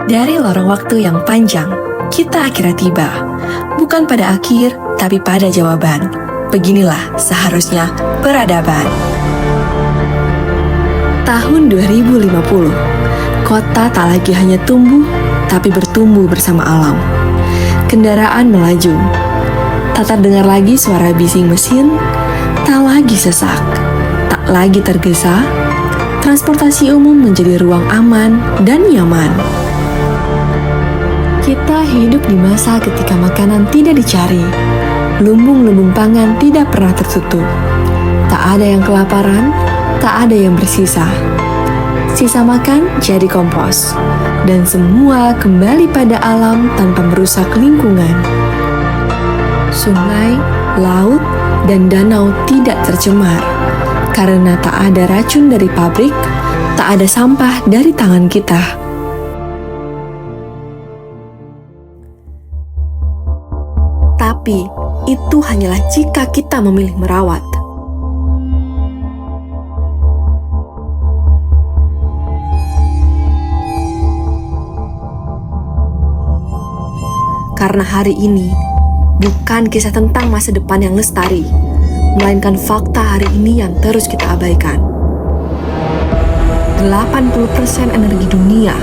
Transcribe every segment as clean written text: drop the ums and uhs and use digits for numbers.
Dari lorong waktu yang panjang, kita akhirnya tiba. Bukan pada akhir, tapi pada jawaban. Beginilah seharusnya peradaban. Tahun 2050, kota tak lagi hanya tumbuh, tapi bertumbuh bersama alam. Kendaraan melaju, tak terdengar lagi suara bising mesin, tak lagi sesak, tak lagi tergesa. Transportasi umum menjadi ruang aman dan nyaman. Kita hidup di masa ketika makanan tidak dicari, lumbung-lumbung pangan tidak pernah tertutup. Tak ada yang kelaparan, tak ada yang bersisa. Sisa makan jadi kompos, dan semua kembali pada alam tanpa merusak lingkungan. Sungai, laut, dan danau tidak tercemar, karena tak ada racun dari pabrik, tak ada sampah dari tangan kita. Tapi, itu hanyalah jika kita memilih merawat. Karena hari ini bukan kisah tentang masa depan yang lestari, melainkan fakta hari ini yang terus kita abaikan. 80% energi dunia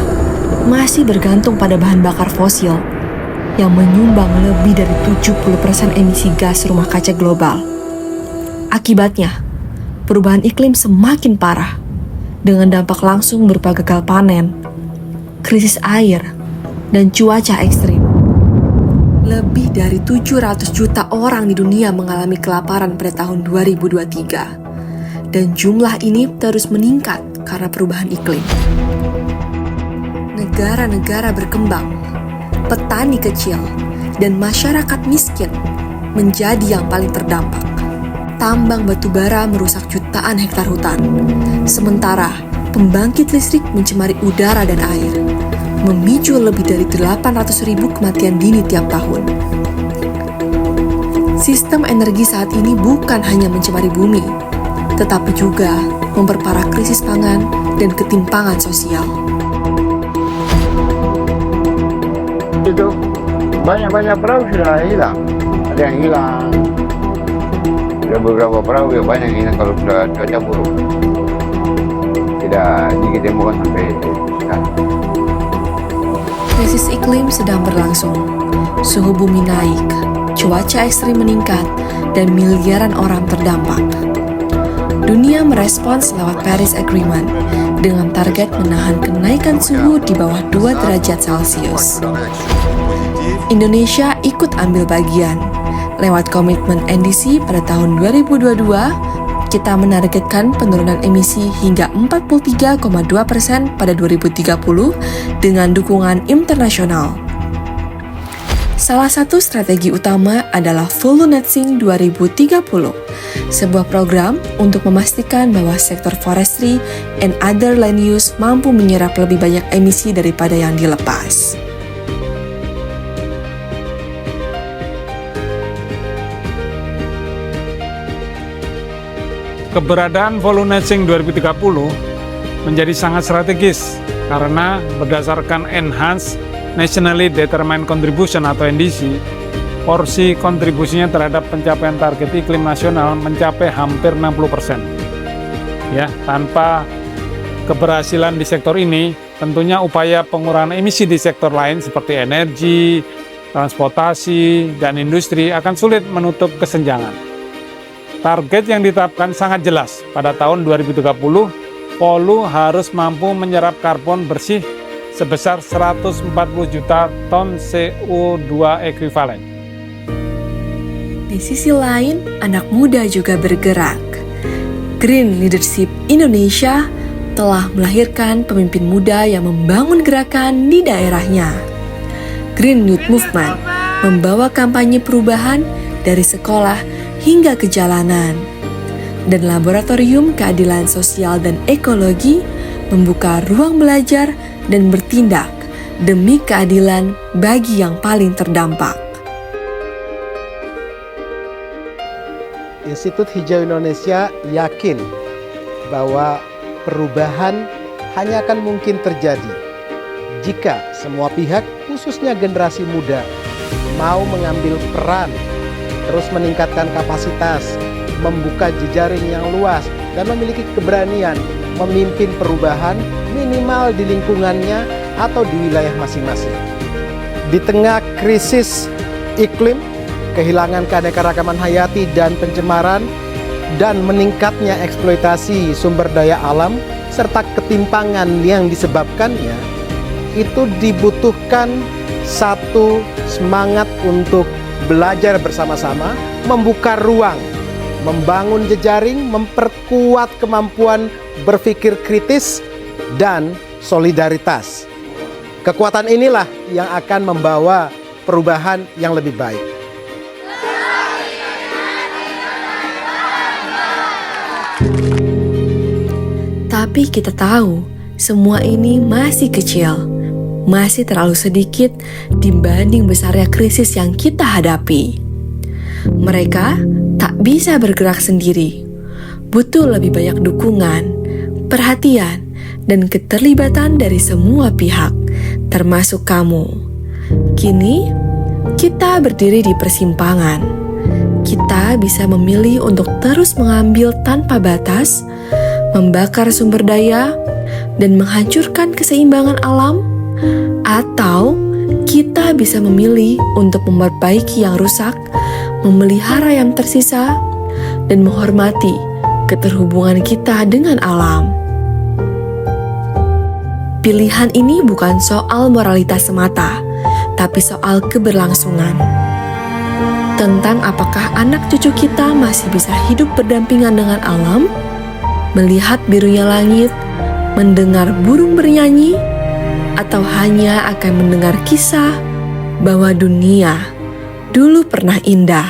masih bergantung pada bahan bakar fosil yang menyumbang lebih dari 70% emisi gas rumah kaca global. Akibatnya, perubahan iklim semakin parah, dengan dampak langsung berupa gagal panen, krisis air, dan cuaca ekstrim. Lebih dari 700 juta orang di dunia mengalami kelaparan pada tahun 2023, dan jumlah ini terus meningkat karena perubahan iklim. Negara-negara berkembang, petani kecil, dan masyarakat miskin menjadi yang paling terdampak. Tambang batu bara merusak jutaan hektar hutan, sementara pembangkit listrik mencemari udara dan air, memicu lebih dari 800.000 kematian dini tiap tahun. Sistem energi saat ini bukan hanya mencemari bumi, tetapi juga memperparah krisis pangan dan ketimpangan sosial. Itu banyak perahu sudah hilang, ada yang hilang, ada beberapa perahu yang banyak yang hilang kalau sudah cuaca buruk, tidak ditemukan sampai sekarang. Krisis iklim sedang berlangsung, suhu bumi naik, cuaca ekstrim meningkat, dan miliaran orang terdampak. Dunia merespons lewat Paris Agreement dengan target menahan kenaikan suhu di bawah 2 derajat Celcius. Indonesia ikut ambil bagian. Lewat komitmen NDC pada tahun 2022, kita menargetkan penurunan emisi hingga 43,2% pada 2030 dengan dukungan internasional. Salah satu strategi utama adalah Full Netsing 2030, sebuah program untuk memastikan bahwa sektor forestry and other land use mampu menyerap lebih banyak emisi daripada yang dilepas. Keberadaan Full Netsing 2030 menjadi sangat strategis karena berdasarkan Enhanced Nationally Determined Contribution atau NDC, porsi kontribusinya terhadap pencapaian target iklim nasional mencapai hampir 60%. Ya, tanpa keberhasilan di sektor ini, tentunya upaya pengurangan emisi di sektor lain seperti energi, transportasi, dan industri akan sulit menutup kesenjangan. Target yang ditetapkan sangat jelas. Pada tahun 2030, Polu harus mampu menyerap karbon bersih sebesar 140 juta ton CO2 ekuivalen. Di sisi lain, anak muda juga bergerak. Green Leadership Indonesia telah melahirkan pemimpin muda yang membangun gerakan di daerahnya. Green Youth Movement membawa kampanye perubahan dari sekolah hingga ke jalanan. Dan Laboratorium Keadilan Sosial dan Ekologi membuka ruang belajar dan bertindak demi keadilan bagi yang paling terdampak. Institut Hijau Indonesia yakin bahwa perubahan hanya akan mungkin terjadi jika semua pihak, khususnya generasi muda, mau mengambil peran, terus meningkatkan kapasitas, membuka jejaring yang luas, dan memiliki keberanian memimpin perubahan minimal di lingkungannya atau di wilayah masing-masing. Di tengah krisis iklim, kehilangan keanekaragaman hayati dan pencemaran, dan meningkatnya eksploitasi sumber daya alam, serta ketimpangan yang disebabkannya, itu dibutuhkan satu semangat untuk belajar bersama-sama, membuka ruang, membangun jejaring, memperkuat kemampuan berpikir kritis, dan solidaritas. Kekuatan inilah yang akan membawa perubahan yang lebih baik. Tapi kita tahu, semua ini masih kecil, masih terlalu sedikit dibanding besarnya krisis yang kita hadapi. Mereka tak bisa bergerak sendiri, butuh lebih banyak dukungan, perhatian, dan keterlibatan dari semua pihak, termasuk kamu. Kini, kita berdiri di persimpangan. Kita bisa memilih untuk terus mengambil tanpa batas, membakar sumber daya, dan menghancurkan keseimbangan alam, atau kita bisa memilih untuk memperbaiki yang rusak, memelihara yang tersisa, dan menghormati keterhubungan kita dengan alam. Pilihan ini bukan soal moralitas semata, tapi soal keberlangsungan. Tentang apakah anak cucu kita masih bisa hidup berdampingan dengan alam, melihat birunya langit, mendengar burung bernyanyi, atau hanya akan mendengar kisah bahwa dunia dulu pernah indah.